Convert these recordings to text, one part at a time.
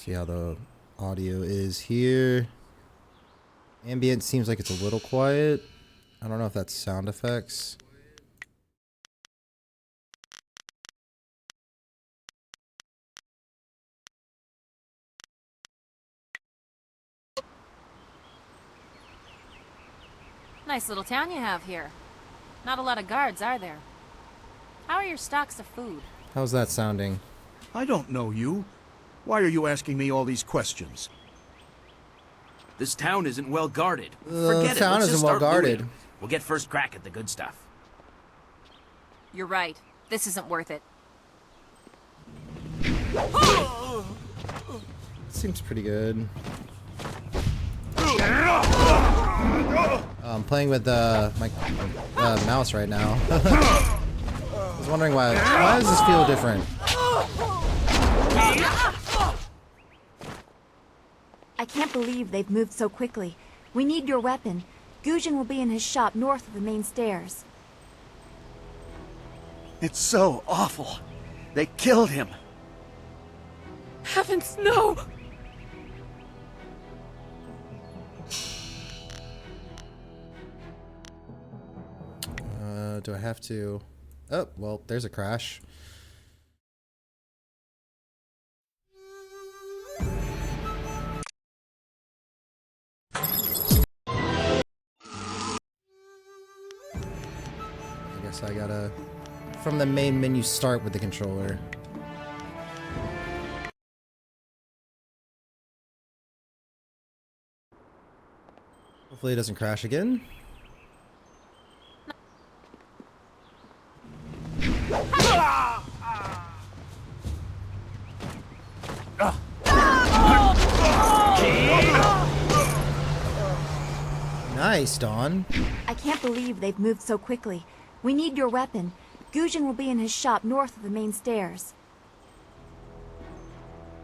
See how the audio is here. Ambient seems like it's a little quiet. I don't know if that's sound effects. Nice little town you have here. Not a lot of guards, are there? How are your stocks of food? How's that sounding? I don't know you. Why are you asking me all these questions? This town isn't well guarded. The town isn't well guarded. We'll get first crack at the good stuff. You're right. This isn't worth it. Seems pretty good. I'm playing with my mouse right now. I was wondering why does this feel different? I can't believe they've moved so quickly. We need your weapon. Gujin will be in his shop north of the main stairs. It's so awful. They killed him. Heavens, no! Do I have to? Oh, well, there's a crash. I guess I gotta, from the main menu, start with the controller. Hopefully it doesn't crash again. Nice, Dawn. I can't believe they've moved so quickly. We need your weapon. Gujin will be in his shop north of the main stairs.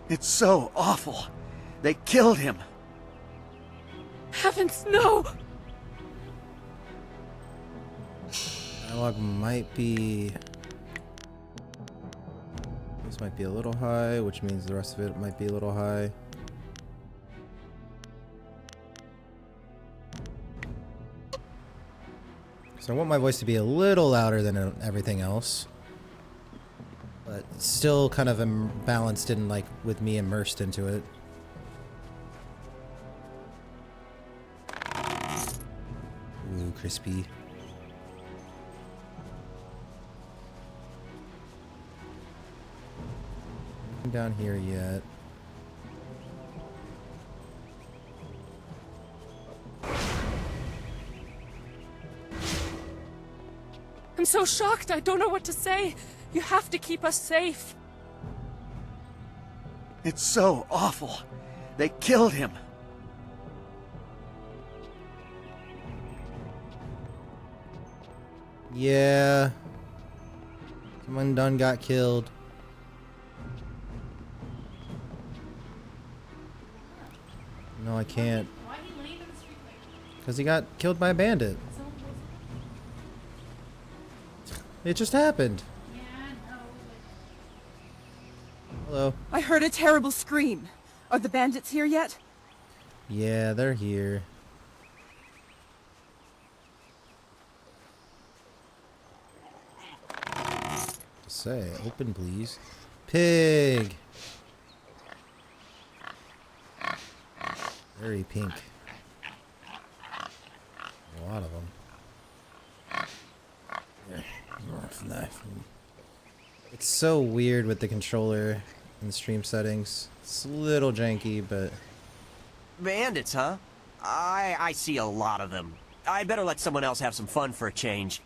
It's so awful. They killed him. Heavens, no! Dialogue might be... This might be a little high, which means the rest of it might be a little high. So I want my voice to be a little louder than everything else. But still kind of balanced in, like, with me immersed into it. Ooh, crispy. Nothing down here yet. I'm so shocked, I don't know what to say. You have to keep us safe. It's so awful. They killed him. Yeah. Someone done got killed. No, I can't. Because he got killed by a bandit. It just happened. Hello. I heard a terrible scream. Are the bandits here yet? Yeah, they're here. Just say, open please. Pig! Very pink. A lot of them. It's so weird with the controller and stream settings. It's a little janky, but... Bandits, huh? I see a lot of them. I better let someone else have some fun for a change.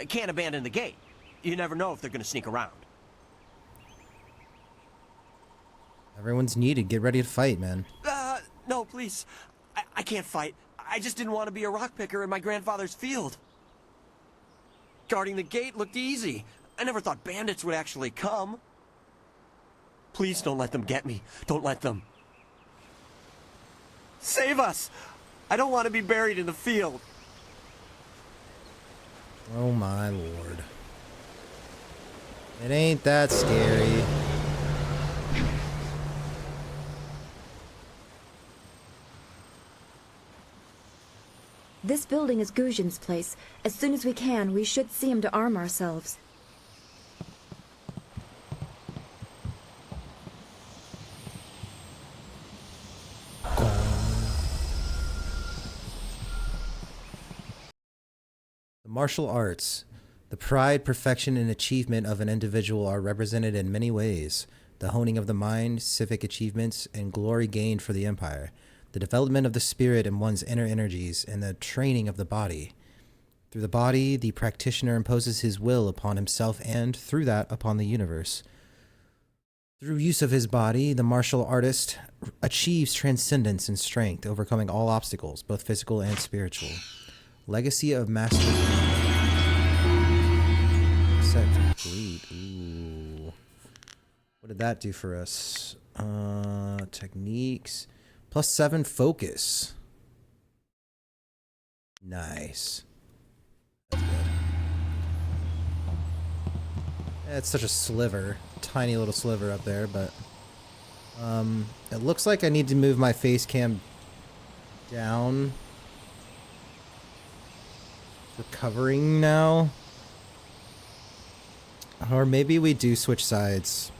Can't abandon the gate. You never know if they're gonna sneak around. Everyone's needed. Get ready to fight, man. No, please. I can't fight. I just didn't want to be a rock picker in my grandfather's field. Guarding the gate looked easy. I never thought bandits would actually come. Please don't let them get me. Don't let them. Save us! I don't want to be buried in the field. Oh my lord. It ain't that scary. This building is Gujin's place. As soon as we can, we should see him to arm ourselves. The martial arts. The pride, perfection, and achievement of an individual are represented in many ways. The honing of the mind, civic achievements, and glory gained for the empire. The development of the spirit and one's inner energies, and the training of the body. Through the body, the practitioner imposes his will upon himself and, through that, upon the universe. Through use of his body, the martial artist achieves transcendence and strength, overcoming all obstacles, both physical and spiritual. Legacy of Master... Set complete. Ooh. What did that do for us? Techniques. +7 focus. Nice. That's good. It's such a sliver. Tiny little sliver up there, but... it looks like I need to move my face cam down. Recovering now. Or maybe we do switch sides.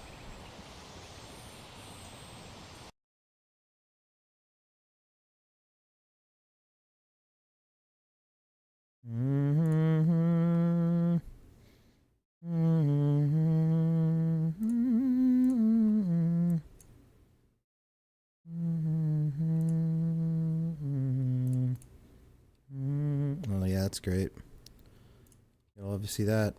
Oh yeah, that's great. You'll love to see that.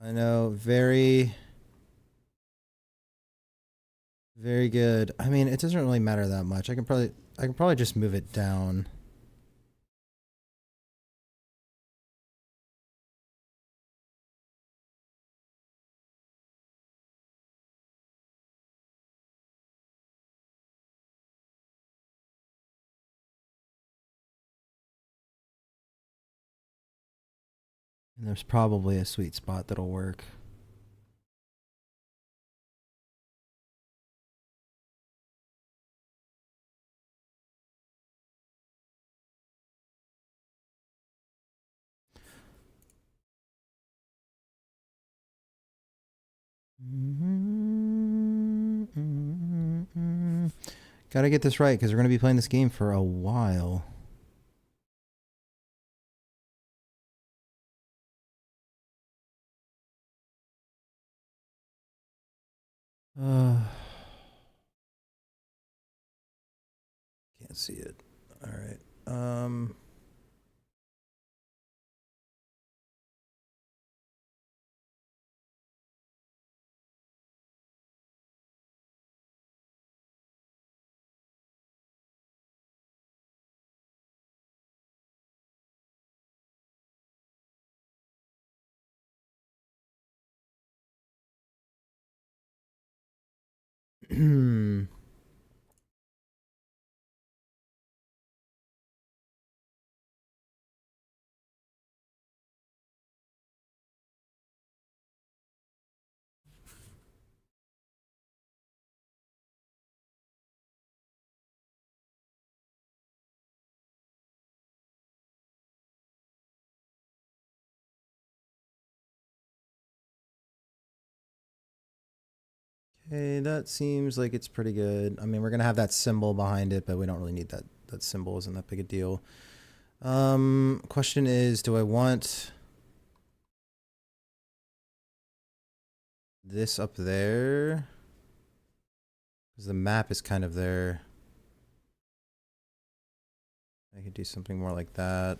I know, very good. I mean, it doesn't really matter that much. I can probably just move it down. And there's probably a sweet spot that'll work. Gotta get this right because we're gonna be playing this game for a while. Can't see it. All right. Okay, that seems like it's pretty good. I mean, we're gonna have that symbol behind it, but we don't really need that. That symbol isn't that big a deal. Question is, do I want this up there? Because the map is kind of there. I could do something more like that.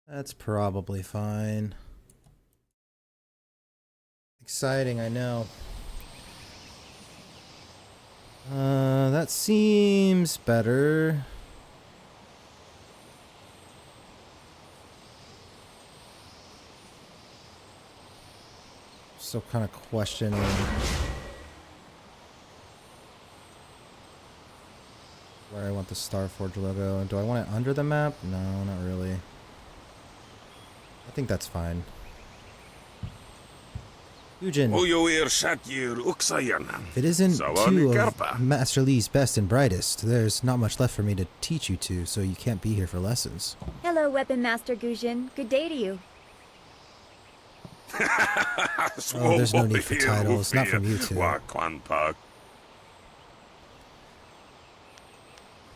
That's probably fine. Exciting, I know. That seems better. Still kind of questioning. Where I want the Starforge logo. Do I want it under the map? No, not really. I think that's fine. Gujin, if it isn't two of Master Lee's best and brightest, there's not much left for me to teach you two, so you can't be here for lessons. Hello, Weapon Master Gujin. Good day to you. Oh, there's no need for titles, not from you two.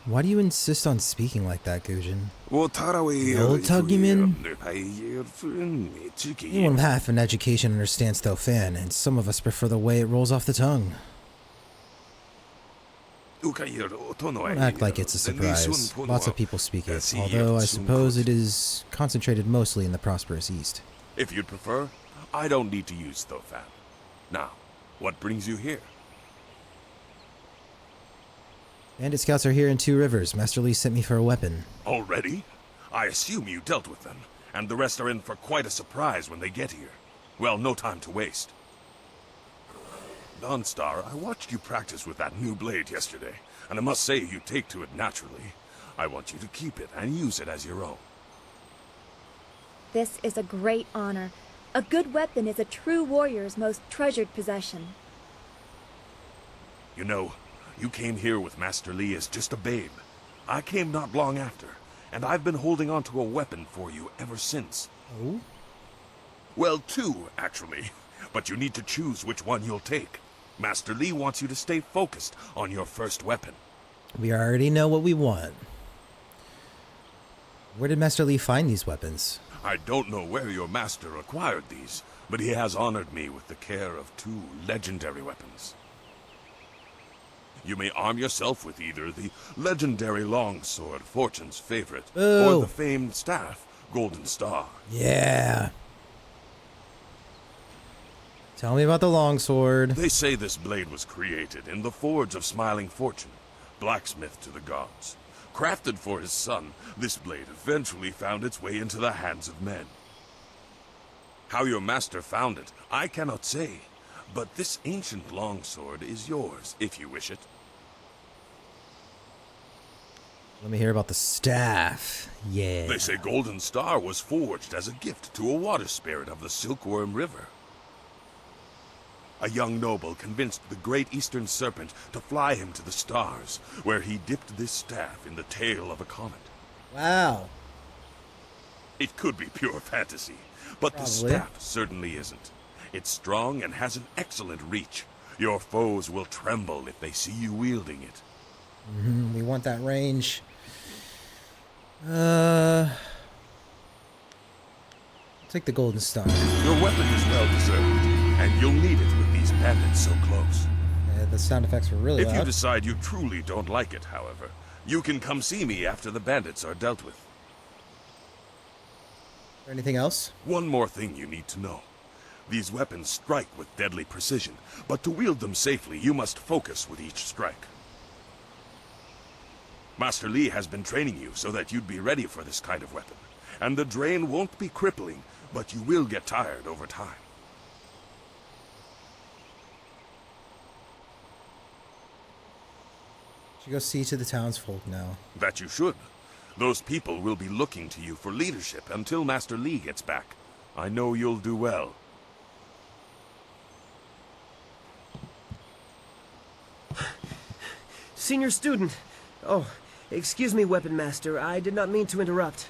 Why do you insist on speaking like that, Gujin? Old Tuggyman? Anyone with half an education understands Thofan, and some of us prefer the way it rolls off the tongue. Don't act like it's a surprise. Lots of people speak it, although I suppose it is concentrated mostly in the prosperous East. If you'd prefer, I don't need to use Thofan. Now, what brings you here? Bandit scouts are here in Two Rivers. Master Lee sent me for a weapon. Already? I assume you dealt with them, and the rest are in for quite a surprise when they get here. Well, no time to waste. Dawnstar, I watched you practice with that new blade yesterday, and I must say you take to it naturally. I want you to keep it and use it as your own. This is a great honor. A good weapon is a true warrior's most treasured possession. You know, you came here with Master Lee as just a babe. I came not long after, and I've been holding on to a weapon for you ever since. Oh? Well, two, actually. But you need to choose which one you'll take. Master Lee wants you to stay focused on your first weapon. We already know what we want. Where did Master Lee find these weapons? I don't know where your master acquired these, but he has honored me with the care of two legendary weapons. You may arm yourself with either the legendary longsword, Fortune's favorite, or the famed staff, Golden Star. Yeah. Tell me about the longsword. They say this blade was created in the forge of Smiling Fortune, blacksmith to the gods. Crafted for his son, this blade eventually found its way into the hands of men. How your master found it, I cannot say, but this ancient longsword is yours, if you wish it. Let me hear about the staff. Yeah. They say Golden Star was forged as a gift to a water spirit of the Silkworm River. A young noble convinced the great eastern serpent to fly him to the stars, where he dipped this staff in the tail of a comet. Wow. It could be pure fantasy, but the staff certainly isn't. It's strong and has an excellent reach. Your foes will tremble if they see you wielding it. We want that range. Take the Golden Star. Your weapon is well deserved, and you'll need it with these bandits so close. Yeah, the sound effects were really loud. If you decide you truly don't like it, however, you can come see me after the bandits are dealt with. Anything else? One more thing you need to know. These weapons strike with deadly precision, but to wield them safely, you must focus with each strike. Master Lee has been training you so that you'd be ready for this kind of weapon, and the drain won't be crippling, but you will get tired over time. Should go see to the townsfolk now. That you should. Those people will be looking to you for leadership until Master Lee gets back. I know you'll do well. Senior student. Oh, excuse me, Weapon Master. I did not mean to interrupt.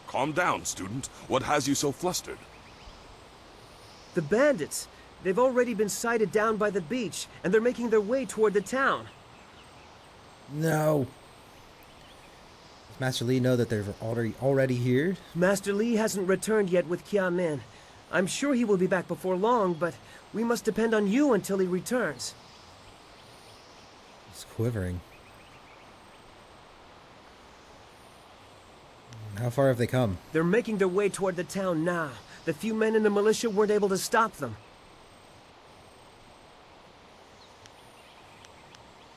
Calm down, student. What has you so flustered? The bandits. They've already been sighted down by the beach, and they're making their way toward the town. No. Does Master Lee know that they're already here? Master Lee hasn't returned yet with Kia Min. I'm sure he will be back before long, but we must depend on you until he returns. It's quivering. How far have they come? They're making their way toward the town now. The few men in the militia weren't able to stop them.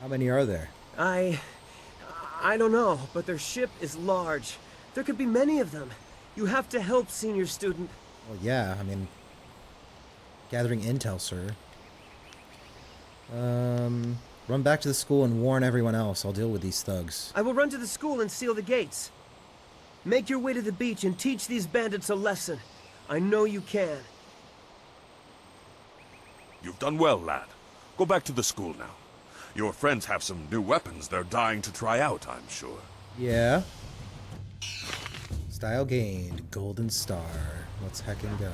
How many are there? I don't know, but their ship is large. There could be many of them. You have to help, senior student. Well, yeah, I mean, Gathering intel, sir. Run back to the school and warn everyone else. I'll deal with these thugs. I will run to the school and seal the gates. Make your way to the beach and teach these bandits a lesson. I know you can. You've done well, lad. Go back to the school now. Your friends have some new weapons they're dying to try out, I'm sure. Yeah. Style gained. Golden star. Let's heckin' go.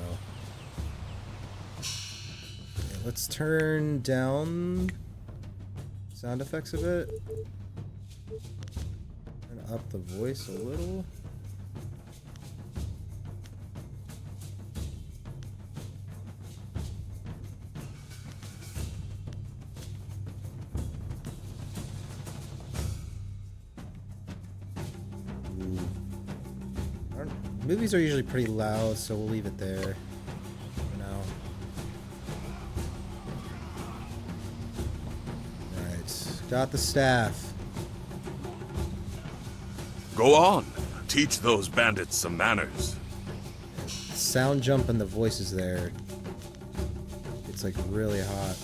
Okay, let's turn down sound effects a bit. Turn up the voice a little. Movies are usually pretty loud, so we'll leave it there for now. Alright, got the staff. Go on. Teach those bandits some manners. Sound jump and the voices there. It's like really hot.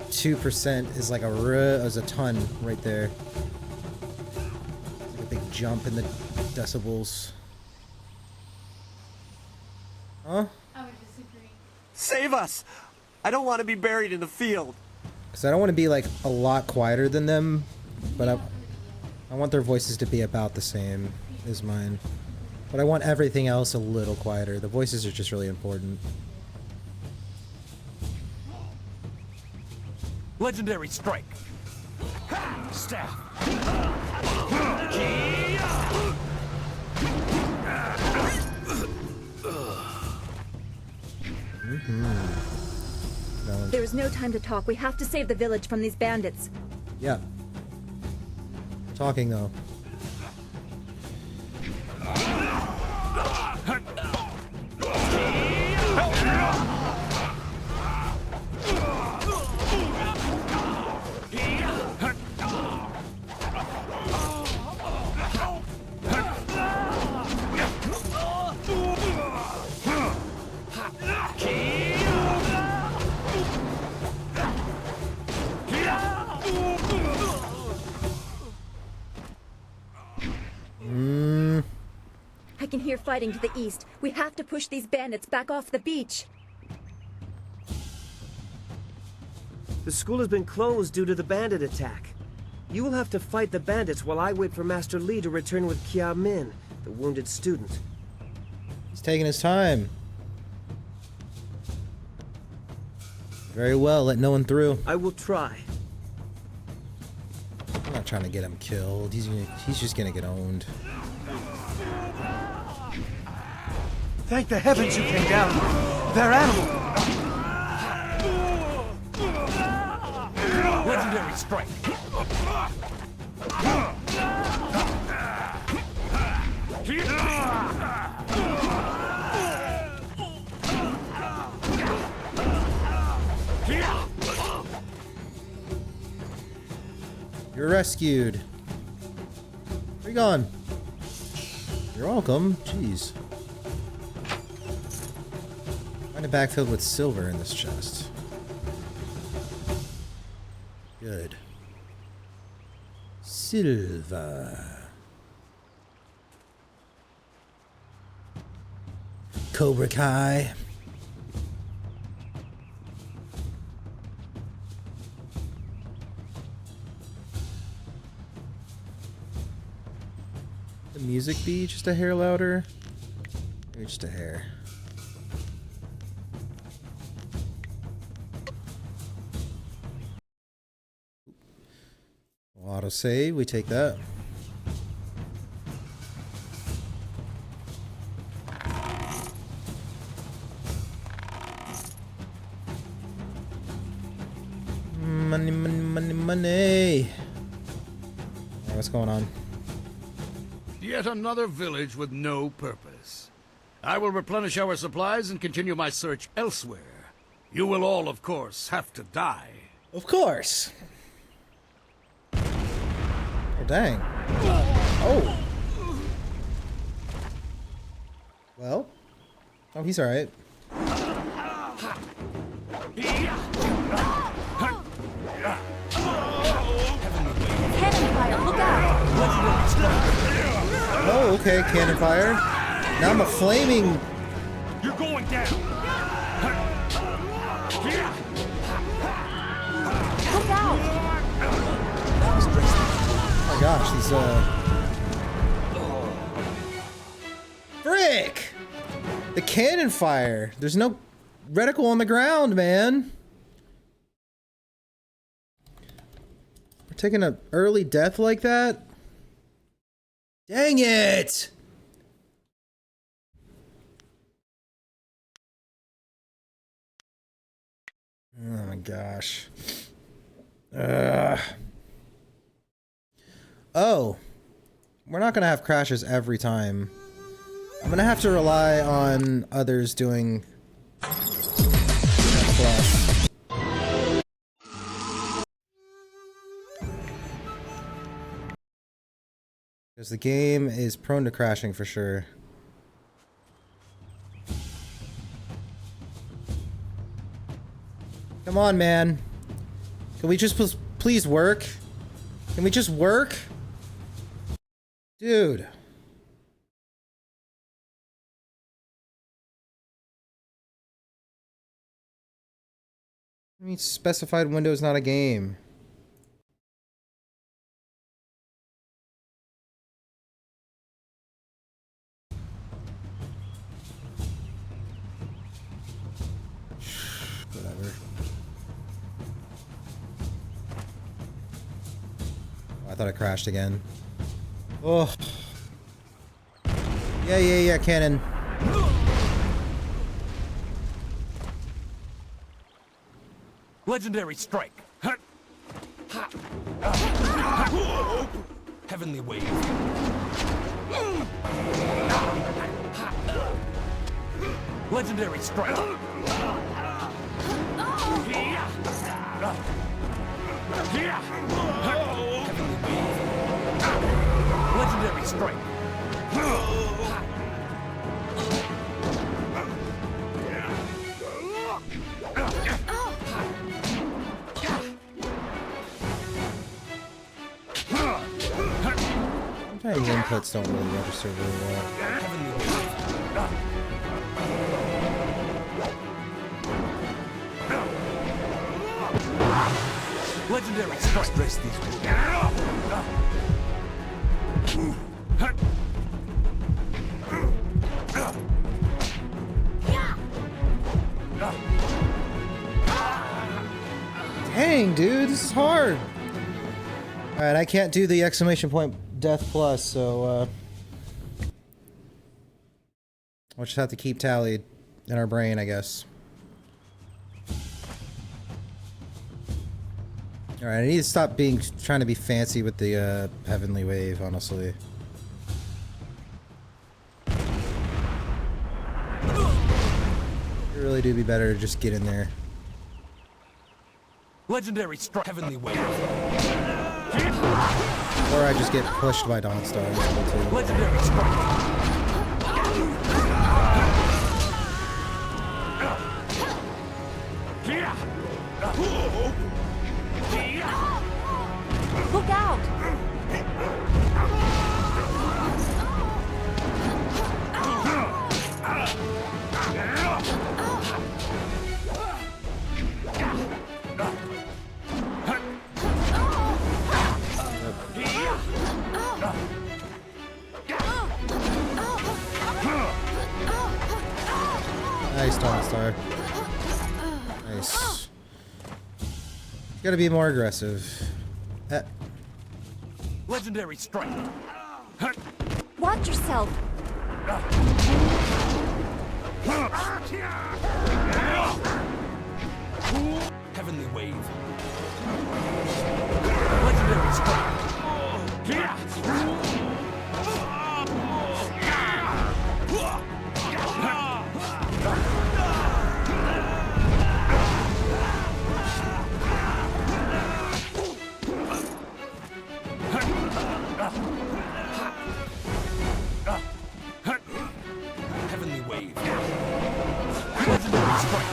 2% is like a ton right there. It's like a big jump in the decibels. Huh? I would disagree. Save us! I don't want to be buried in the field. Because I don't want to be like a lot quieter than them, but I want their voices to be about the same as mine. But I want everything else a little quieter. The voices are just really important. Legendary strike. Staff. There is no time to talk. We have to save the village from these bandits. Yeah. Talking though. I can hear fighting to the east. We have to push these bandits back off the beach. The school has been closed due to the bandit attack. You will have to fight the bandits while I wait for Master Li to return with Kia Min, the wounded student. He's taking his time. Very well, let no one through. I will try. I'm not trying to get him killed. He's just gonna get owned. Thank the heavens you came down. They're animal. Legendary strike. You're rescued. Where you going? You're welcome. Jeez. Find a bag filled with silver in this chest. Good. Silver. Cobra Kai. The music be just a hair louder? Maybe just a hair. Auto save, we take that. Money, money, money, money. Alright, what's going on? Yet another village with no purpose. I will replenish our supplies and continue my search elsewhere. You will all, of course, have to die. Of course. Oh, dang. Oh. Well. Oh, he's alright. Cannon fire, look out! Oh, okay, cannon fire. Now I'm a flaming. You're going down. Look out! Oh my gosh, these Frick! The cannon fire. There's no reticle on the ground, man. We're taking an early death like that? Dang it! Oh my gosh. Oh. We're not gonna have crashes every time. I'm gonna have to rely on others doing plus. Because the game is prone to crashing for sure. Come on, man. Can we just please work? Can we just work? Dude. I mean, specified window is not a game. Whatever. Oh, I thought it crashed again. Oh. Yeah, cannon. Legendary strike. Heavenly wave. Legendary strike. Heavenly wave. Legendary strike. Sometimes inputs don't really register very well. Legendary strike. Stress these. Dang, dude, this is hard. Alright, I can't do the exclamation point death plus, so we'll just have to keep tallied in our brain, I guess. Alright, I need to stop trying to be fancy with the heavenly wave, honestly. It really do be better to just get in there. Legendary strike. Heavenly wave. Or I just get pushed by Dawnstar. Legendary strike. Look out! Nice, Dawnstar. Nice. Gotta be more aggressive. Legendary strike. Watch yourself! Heavenly wave. Legendary strike. Heavenly wave. Legendary strike.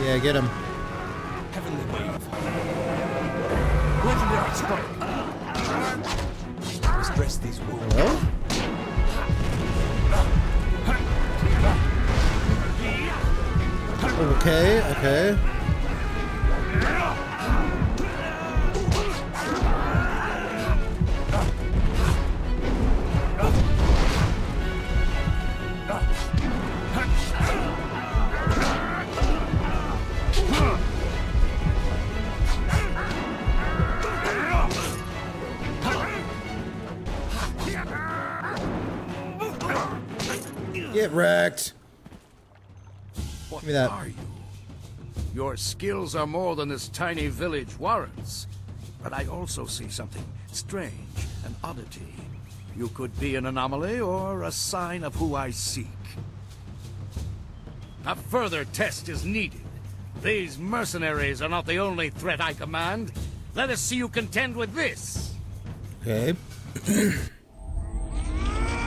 Yeah, get him. Heavenly wave. Legendary strike. Stress these wounds. Hello? Okay, okay. Get wrecked. What Give me that. are you? Your skills are more than this tiny village warrants. But I also see something strange, an oddity. You could be an anomaly or a sign of who I seek. A further test is needed. These mercenaries are not the only threat I command. Let us see you contend with this. Okay.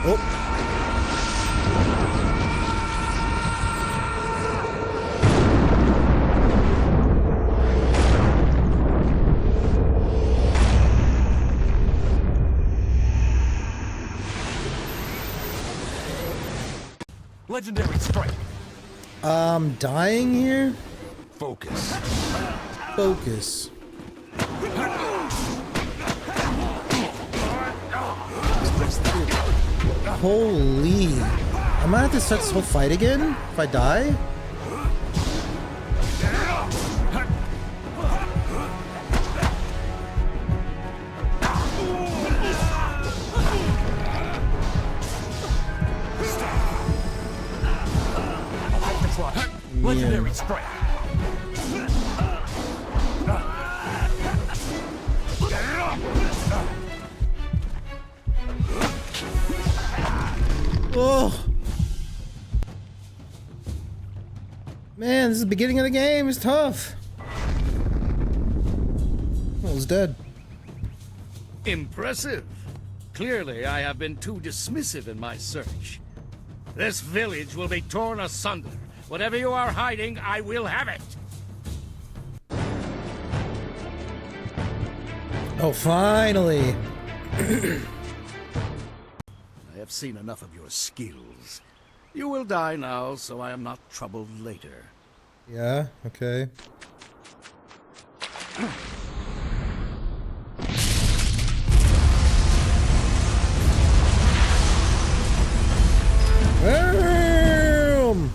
Oh. Legendary strike. Dying here? Focus. Focus. Holy. I might have to start this whole fight again if I die? Legendary strike. Oh. Man, this is the beginning of the game. It's tough. Well, it's dead. Impressive. Clearly, I have been too dismissive in my search. This village will be torn asunder. Whatever you are hiding, I will have it. Oh, finally. I have seen enough of your skills. You will die now, so I am not troubled later. Yeah, okay. Boom!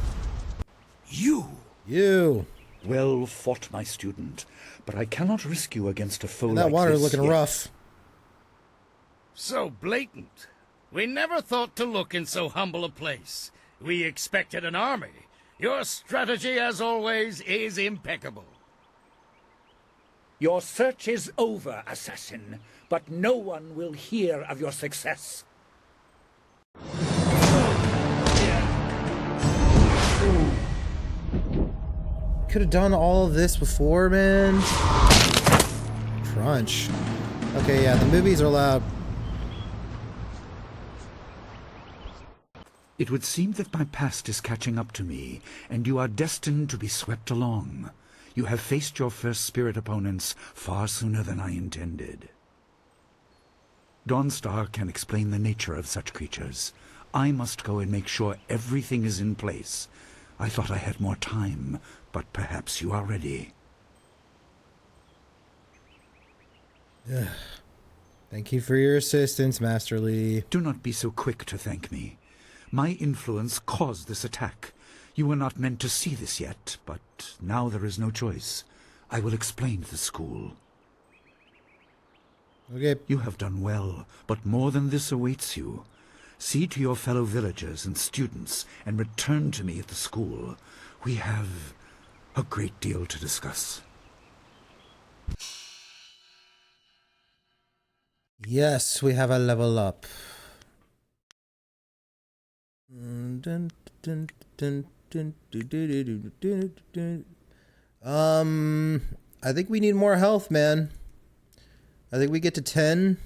You. Well fought, my student, but I cannot risk you against a foe And that like water's this looking yet. rough. So blatant. We never thought to look in so humble a place. We expected an army. Your strategy, as always, is impeccable. Your search is over, assassin, but no one will hear of your success. Could have done all of this before, man. Crunch. Okay, yeah, the movies are loud. It would seem that my past is catching up to me, and you are destined to be swept along. You have faced your first spirit opponents far sooner than I intended. Dawnstar can explain the nature of such creatures. I must go and make sure everything is in place. I thought I had more time, but perhaps you are ready. Thank you for your assistance, Master Lee. Do not be so quick to thank me. My influence caused this attack. You were not meant to see this yet, but now there is no choice. I will explain the school. Okay. You have done well, but more than this awaits you. See to your fellow villagers and students, and return to me at the school. We have a great deal to discuss. Yes, we have a level up. I think we need more health, man. I think we get to 10.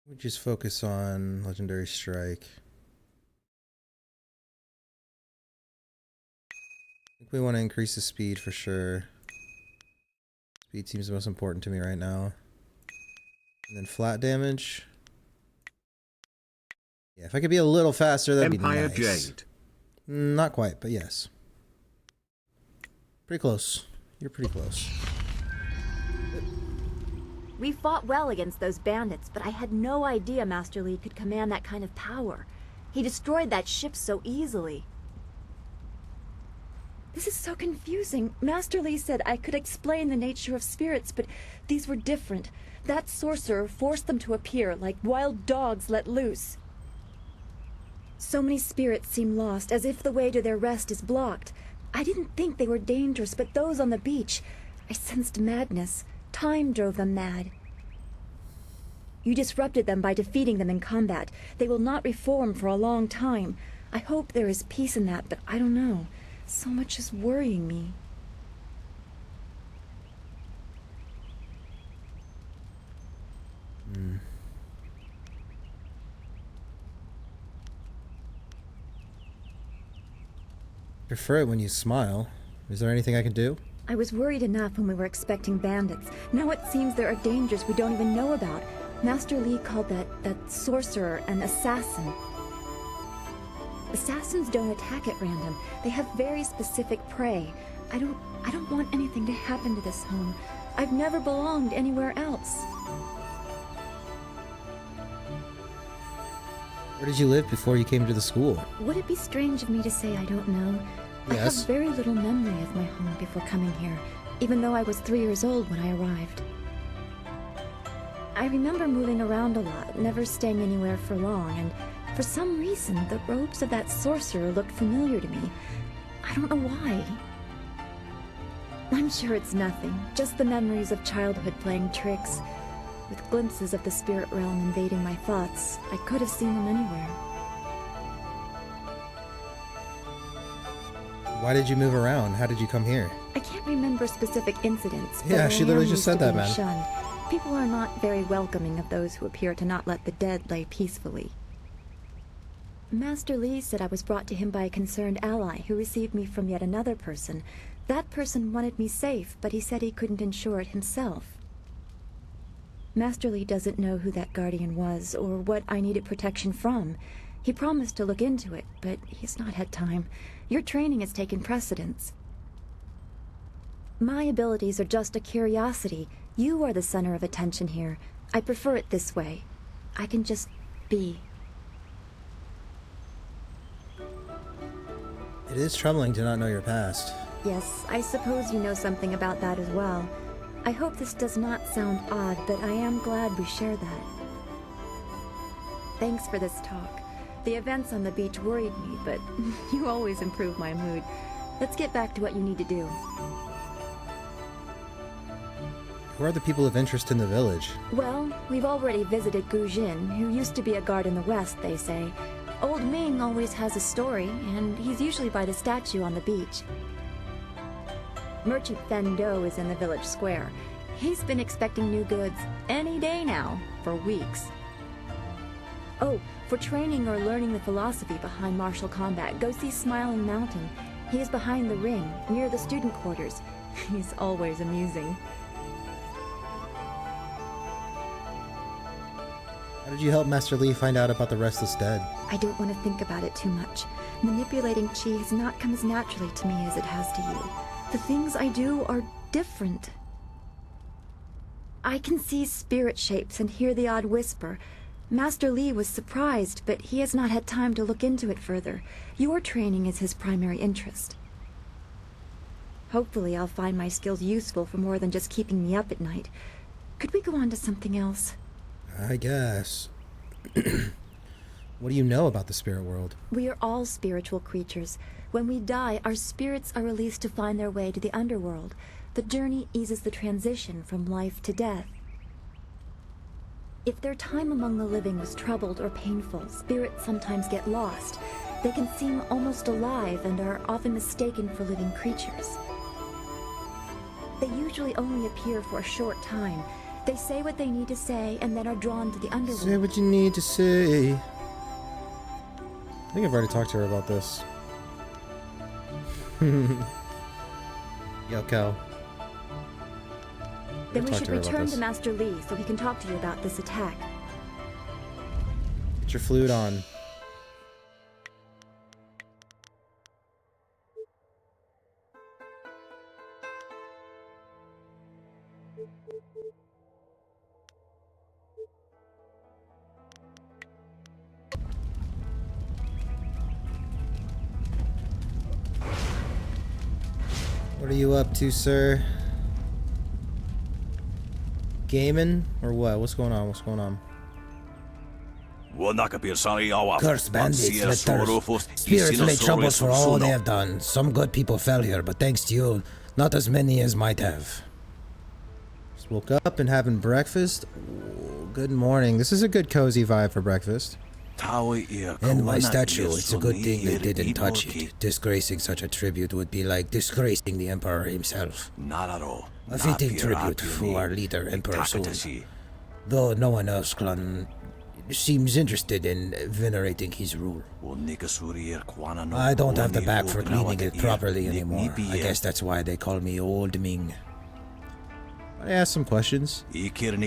We just focus on Legendary Strike. I think we want to increase the speed for sure. Speed seems the most important to me right now. And then flat damage. Yeah, if I could be a little faster, that'd Empire be nice. Jade. Not quite, but yes. Pretty close. You're pretty close. We fought well against those bandits, but I had no idea Master Li could command that kind of power. He destroyed that ship so easily. This is so confusing. Master Li said I could explain the nature of spirits, but these were different. That sorcerer forced them to appear like wild dogs let loose. So many spirits seem lost, as if the way to their rest is blocked. I didn't think they were dangerous, but those on the beach, I sensed madness. Time drove them mad. You disrupted them by defeating them in combat. They will not reform for a long time. I hope there is peace in that, but I don't know. So much is worrying me. Prefer it when you smile. Is there anything I can do? I was worried enough when we were expecting bandits. Now it seems there are dangers we don't even know about. Master Li called that sorcerer an assassin. Assassins don't attack at random. They have very specific prey. I don't want anything to happen to this home. I've never belonged anywhere else. Where did you live before you came to the school? Would it be strange of me to say I don't know? I have Yes. very little memory of my home before coming here, even though I was 3 years old when I arrived. I remember moving around a lot, never staying anywhere for long, and for some reason, the robes of that sorcerer looked familiar to me. I don't know why. I'm sure it's nothing, just the memories of childhood playing tricks. With glimpses of the spirit realm invading my thoughts, I could have seen them anywhere. Why did you move around? How did you come here? I can't remember specific incidents. Yeah, but she I literally am just used said to that, being man. Shunned. People are not very welcoming of those who appear to not let the dead lay peacefully. Master Li said I was brought to him by a concerned ally who received me from yet another person. That person wanted me safe, but he said he couldn't ensure it himself. Master Li doesn't know who that guardian was or what I needed protection from. He promised to look into it, but he's not had time. Your training has taken precedence. My abilities are just a curiosity. You are the center of attention here. I prefer it this way. I can just be. It is troubling to not know your past. Yes, I suppose you know something about that as well. I hope this does not sound odd, but I am glad we share that. Thanks for this talk. The events on the beach worried me, but you always improve my mood. Let's get back to what you need to do. Who are the people of interest in the village? Well, we've already visited Gujin, who used to be a guard in the west, they say. Old Ming always has a story, and he's usually by the statue on the beach. Merchant Fendo is in the village square. He's been expecting new goods any day now, for weeks. Oh, for training or learning the philosophy behind martial combat, go see Smiling Mountain. He is behind the ring, near the student quarters. He's always amusing. How did you help Master Li find out about the restless dead? I don't want to think about it too much. Manipulating chi has not come as naturally to me as it has to you. The things I do are different. I can see spirit shapes and hear the odd whisper. Master Li was surprised, but he has not had time to look into it further. Your training is his primary interest. Hopefully I'll find my skills useful for more than just keeping me up at night. Could we go on to something else? I guess. What do you know about the spirit world? We are all spiritual creatures. When we die, our spirits are released to find their way to the underworld. The journey eases the transition from life to death. If their time among the living was troubled or painful, spirits sometimes get lost. They can seem almost alive and are often mistaken for living creatures. They usually only appear for a short time. They say what they need to say and then are drawn to the underworld. Say what you need to say. I think I've already talked to her about this. Yo, Kel. Then we should return to Master Li so he can talk to you about this attack. Get your flute on. What are you up to, sir? Gaming or what? What's going on? What's going on? Curse bandits, litters. Spirits lay troubles for all they have done. Some good people fell here, but thanks to you, not as many as might have. Just woke up and having breakfast. Ooh, good morning. This is a good cozy vibe for breakfast. And my statue, it's a good thing they didn't touch it. Disgracing such a tribute would be like disgracing the Emperor himself. A fitting tribute for our leader, Emperor Sun. Though no one else seems interested in venerating his rule. I don't have the back for cleaning it properly anymore. I guess that's why they call me Old Ming. I ask some questions.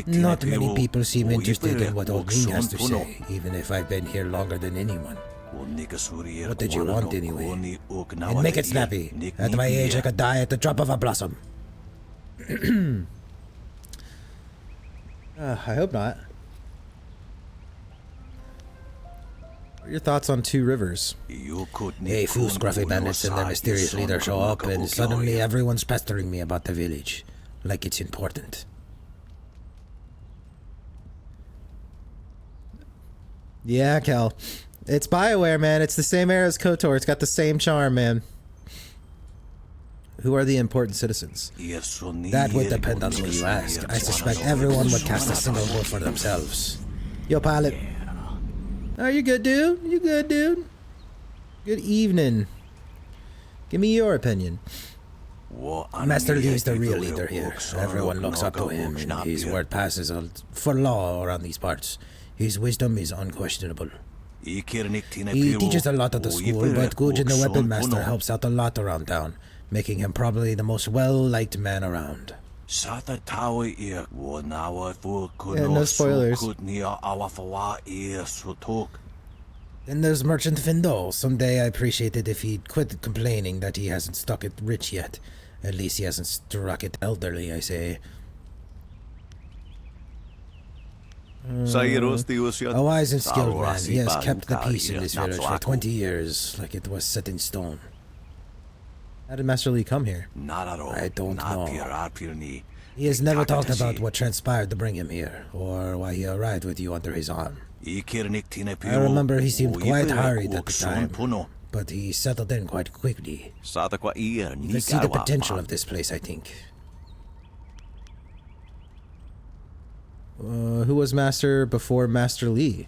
Not many people seem interested in what Old Ming has to say, even if I've been here longer than anyone. What did you want anyway? And make it snappy. At my age, I could die at the drop of a blossom. I hope not. What are your thoughts on Two Rivers? A few scruffy bandits and their mysterious leader show up, and suddenly everyone's pestering me about the village. Like it's important. Yeah, Kel. It's BioWare, man. It's the same era as KOTOR. It's got the same charm, man. Who are the important citizens? That would depend on who you ask. I suspect everyone would cast a single vote for themselves. Yo, pilot. Oh, you good, dude? You good, dude? Good evening. Give me your opinion. Master Li is the real leader here. Everyone looks up to him, and his word passes for law around these parts. His wisdom is unquestionable. He teaches a lot at the school, but Gujin the Weapon Master helps out a lot around town, making him probably the most well-liked man around. Yeah, no spoilers. Then there's Merchant Findle. Someday I appreciate it if he'd quit complaining that he hasn't struck it rich yet. At least he hasn't struck it elderly, I say. A wise and skilled man. He has kept the peace in this village for 20 years, like it was set in stone. How did Master Li come here? I don't know. He has never talked about what transpired to bring him here, or why he arrived with you under his arm. I remember he seemed quite hurried at the time, but he settled in quite quickly. You can see the potential of this place, I think. Who was Master before Master Li?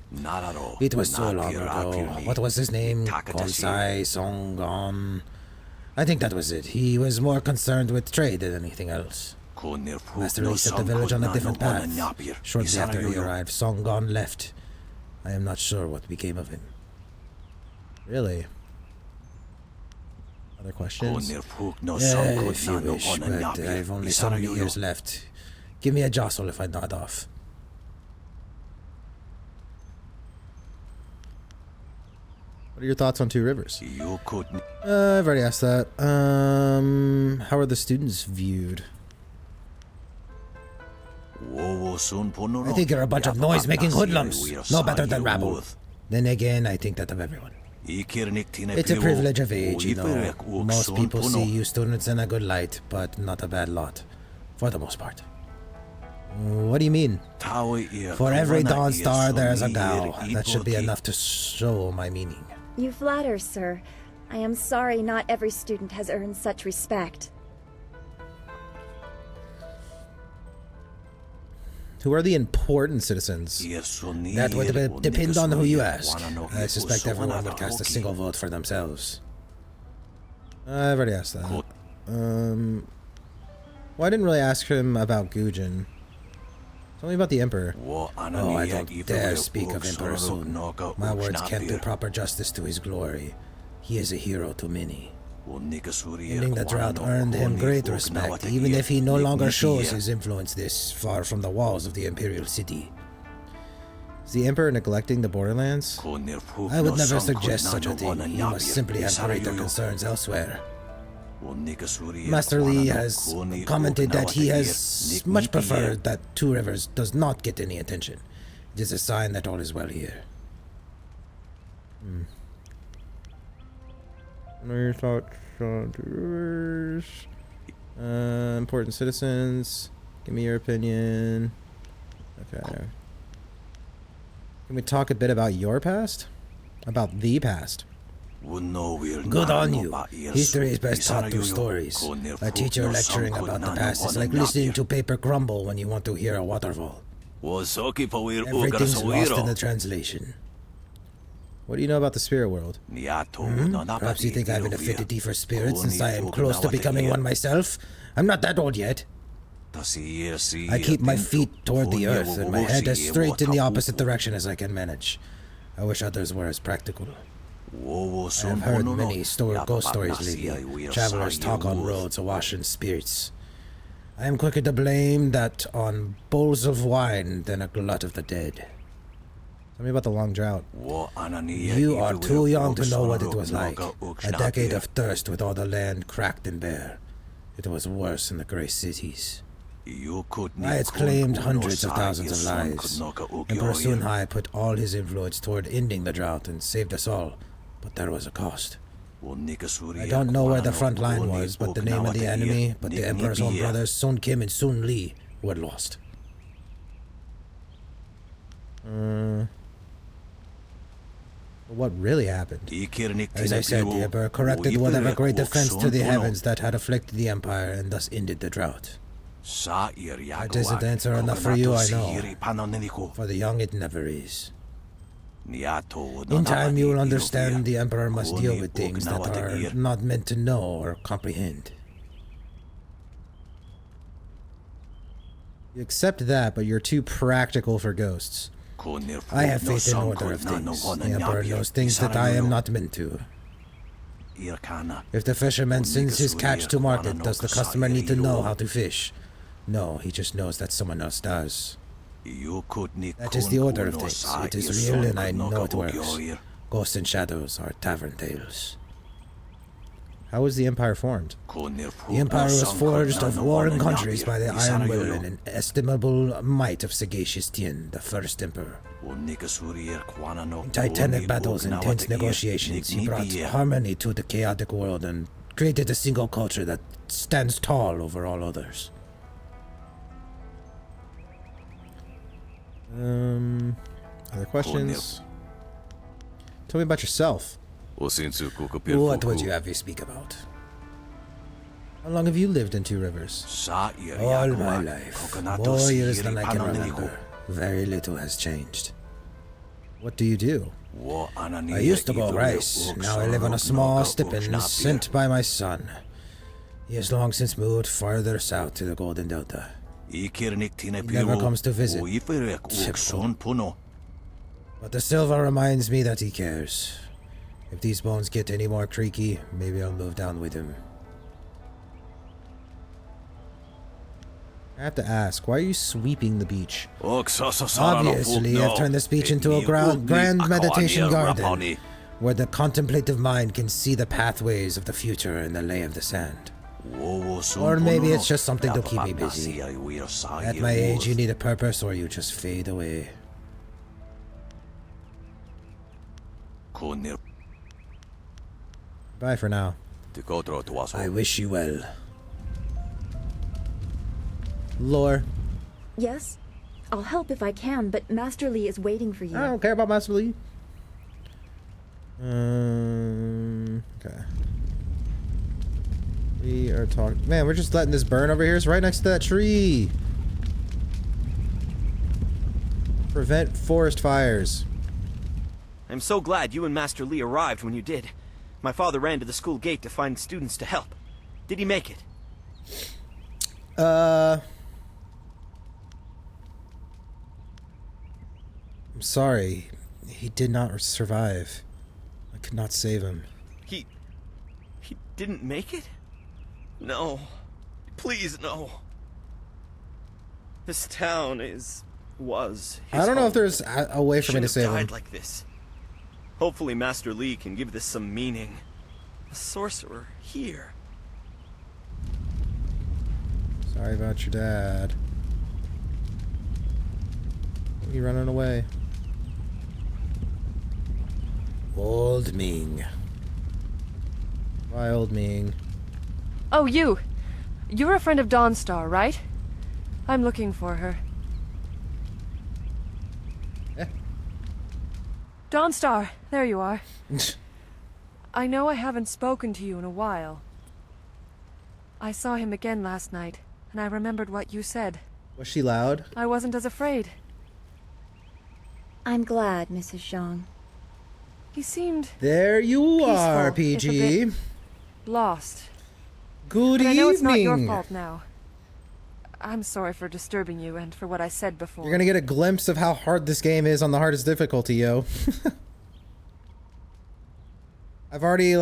It was so long ago. What was his name? Konsai Songon. I think that was it. He was more concerned with trade than anything else. Master Li set the village on a different path. Shortly after he arrived, Songon left. I am not sure what became of him. Really? Other questions? If you wish, but I've only so many years left. Give me a jostle if I nod off. What are your thoughts on Two Rivers? I've already asked that. How are the students viewed? I think you're a bunch of noise-making hoodlums. No better than rabble. Then again, I think that of everyone. It's a privilege of age, you know. Most people see you students in a good light, but not a bad lot. For the most part. What do you mean? For every dawn star, there's a gal. That should be enough to show my meaning. You flatter, sir. I am sorry not every student has earned such respect. Who are the important citizens? That would depend on who you ask. I suspect everyone would cast a single vote for themselves. I've already asked that. Well, I didn't really ask him about Gujin. Tell me about the Emperor. Oh, I don't dare speak of Emperor Sun. My words can't do proper justice to his glory. He is a hero to many. Ending the drought earned him great respect, even if he no longer shows his influence this far from the walls of the Imperial City. Is the Emperor neglecting the borderlands? I would never suggest such a thing. He must simply have greater concerns elsewhere. Master Li has commented that he has much preferred that Two Rivers does not get any attention. It is a sign that all is well here. What are your thoughts on Two Rivers? Important citizens. Give me your opinion. Okay. Can we talk a bit about your past? About the past? Good on you. History is best taught through stories. A teacher lecturing about the past is like listening to paper crumble when you want to hear a waterfall. Everything's lost in the translation. What do you know about the spirit world? Perhaps you think I have an affinity for spirits since I am close to becoming one myself? I'm not that old yet. I keep my feet toward the earth and my head as straight in the opposite direction as I can manage. I wish others were as practical. I have heard many ghost stories lately. Travelers talk on roads awash in spirits. I am quicker to blame that on bowls of wine than a glut of the dead. Tell me about the long drought. You are too young to know what it was like. A decade of thirst with all the land cracked and bare. It was worse in the great cities. I had claimed hundreds of thousands of lives. Emperor Sunhai put all his influence toward ending the drought and saved us all, but there was a cost. I don't know where the front line was, but the name of the enemy, but the Emperor's own brothers, Sun Kim and Sun Li, were lost. What really happened? As I said, the Emperor corrected whatever great defense to the heavens that had afflicted the Empire and thus ended the drought. That isn't answer enough for you, I know. For the young, it never is. In time, you will understand the Emperor must deal with things that are not meant to know or comprehend. You accept that, but you're too practical for ghosts. I have faith in order of things. The Emperor knows things that I am not meant to. If the fisherman sends his catch to market, does the customer need to know how to fish? No, he just knows that someone else does. That is the order of things. It is real and I know it works. Ghosts and shadows are tavern tales. How was the Empire formed? The Empire was forged of warring countries by the Iron Will and an estimable might of sagacious Tien, the first Emperor. In titanic battles and tense negotiations, he brought harmony to the chaotic world and created a single culture that stands tall over all others. Other questions? Tell me about yourself. What would you have me speak about? How long have you lived in Two Rivers? All my life. More years than I can remember. Very little has changed. What do you do? I used to grow rice. Now I live on a small stipend sent by my son. He has long since moved farther south to the Golden Delta. He never comes to visit. But the silver reminds me that he cares. If these bones get any more creaky, maybe I'll move down with him. I have to ask, why are you sweeping the beach? Obviously, I've turned this beach into a grand meditation garden, where the contemplative mind can see the pathways of the future and the lay of the sand. Or maybe it's just something to keep me busy. At my age, you need a purpose or you just fade away. Bye for now. I wish you well. Lore. Yes? I'll help if I can, but Master Li is waiting for you. I don't care about Master Li. Okay. We are talking... Man, we're just letting this burn over here. It's right next to that tree. Prevent forest fires. I'm so glad you and Master Li arrived when you did. My father ran to the school gate to find students to help. Did he make it? I'm sorry. He did not survive. I could not save him. He didn't make it? No. Please, no. This town was his I don't know home. if there's a way for me to Shouldn't save have died him. like this. Hopefully Master Li can give this some meaning. A sorcerer here. Sorry about your dad. You running away? Old Ming. Why, old Ming? Oh, you! You're a friend of Dawnstar, right? I'm looking for her. Dawnstar, there you are. I know I haven't spoken to you in a while. I saw him again last night, and I remembered what you said. Was she loud? I wasn't as afraid. I'm glad, Mrs. Jong. He seemed There you are, peaceful, if a PG. bit lost. Good But I know it's not your evening. fault now. I'm sorry for disturbing you and for what I said before. You're gonna get a glimpse of how hard this game is on the hardest difficulty, yo. I've already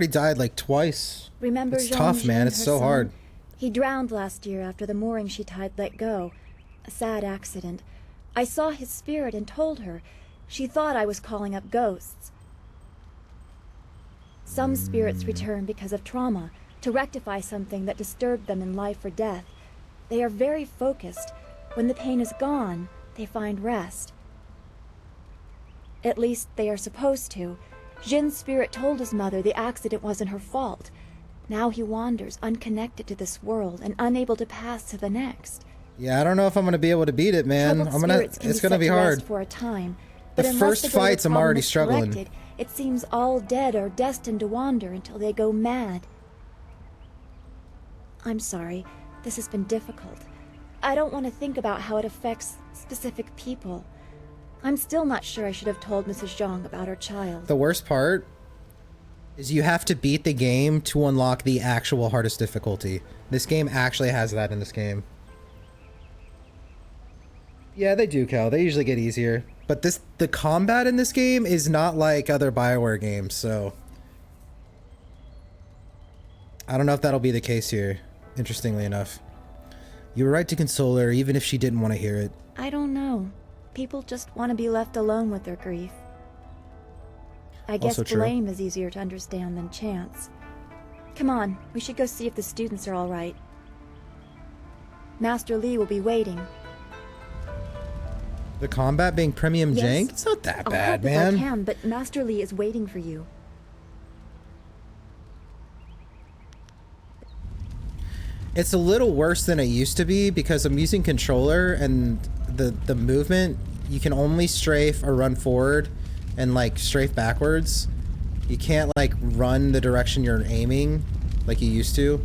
died like twice. Remember It's Jean tough, man. Jean, It's her so son? hard. He drowned last year after the mooring she tied let go. A sad accident. I saw his spirit and told her. She thought I was calling up ghosts. Some spirits return because of trauma, to rectify something that disturbed them in life or death. They are very focused. When the pain is gone, they find rest. At least they are supposed to. Jin's spirit told his mother the accident wasn't her fault. Now he wanders, unconnected to this world and unable to pass to the next. Yeah, I don't know if I'm gonna be able to beat it, man. Troubled spirits can It's gonna set be to rest hard. for a time, The but unless first the greater fights, I'm problem already is struggling. corrected, it seems all dead are destined to wander until they go mad. I'm sorry. This has been difficult. I don't want to think about how it affects specific people. I'm still not sure I should have told Mrs. Jong about her child. The worst part is you have to beat the game to unlock the actual hardest difficulty. This game actually has that in this game. Yeah, they do, Cal. They usually get easier. But the combat in this game is not like other BioWare games, so I don't know if that'll be the case here, interestingly enough. You were right to console her, even if she didn't want to hear it. I don't know. People just want to be left alone with their grief. I guess Also true. blame is easier to understand than chance. Come on, we should go see if the students are all right. Master Li will be waiting. The combat being premium Yes? jank? It's not that I'll bad, help man. if I can, but Master Li is waiting for you. It's a little worse than it used to be because I'm using controller and the movement, you can only strafe or run forward and like strafe backwards. You can't like run the direction you're aiming like you used to.